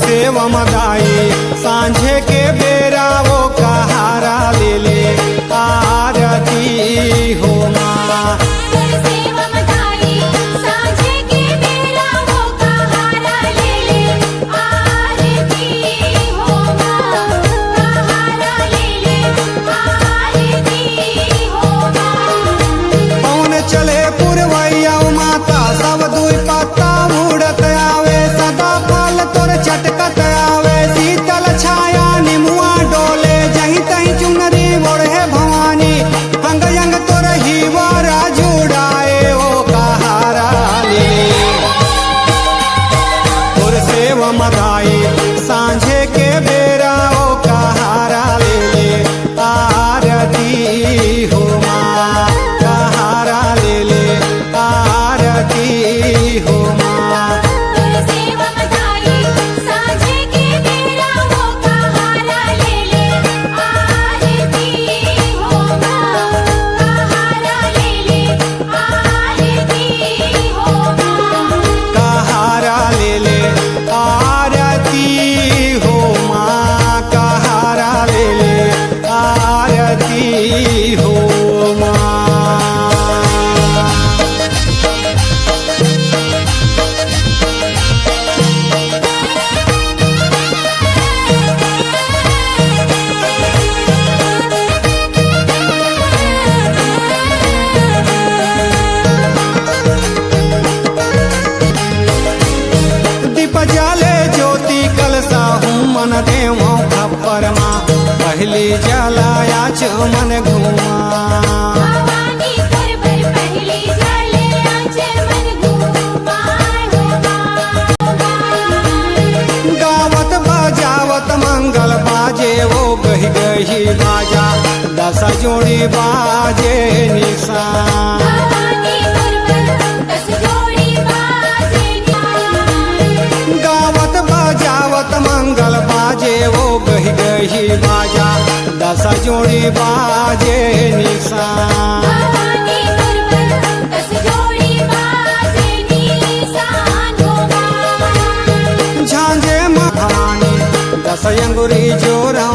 सेवा मदाई सांझे के बेरा वो कहारा ले ले आरती हो माँ। सेवा मदाई सांझे के बेरा वो कहारा ले ले आरती हो माँ। कहारा ले ले आरती हो माँ। पवन चले पुरवैया माता सब दुई पत्ता उड़त आवे सदा फल तोर चटकत आवे शीतल छाया निमुआ डोले जही तही चुनरी ओढ़े भवानी अंग अंग तोर ही वारा जुड़ाए ओ कहारा ले तोर सेवा मदाई सांझे के बेरा ओ कहारा ले ले आरती हो माँ। कहारा ले ले आरती हो माँ। सेवा मदाई सांझे के बेरा वो कहारा ले ले आरती हो माँ। कहारा ले ले आरती हो माँ। कहारा ले ले आरती हो माँ। कहारा ले ले आरती हो माँ। दीप जाले ज्योति कलसा हूँ मन देवो खप्पर माँ पहली जलाया मन घूमा। भवानी करबर पहली जले आज मन घूमाए हो माँ। गावत बजावत मंगल बाजे वो गही गही बाजा दस जोड़ी बाजे निशान। भवानी करबर दस जोड़ी बाजे निशान। गावत बजावत मंगल बाजे वो गही गही बाजा दस जोड़ी बाजे निशान। भवानी करबर दस जोड़ी बाजे निशान हो माँ। झांझे महानी दस अंगुरी जोरा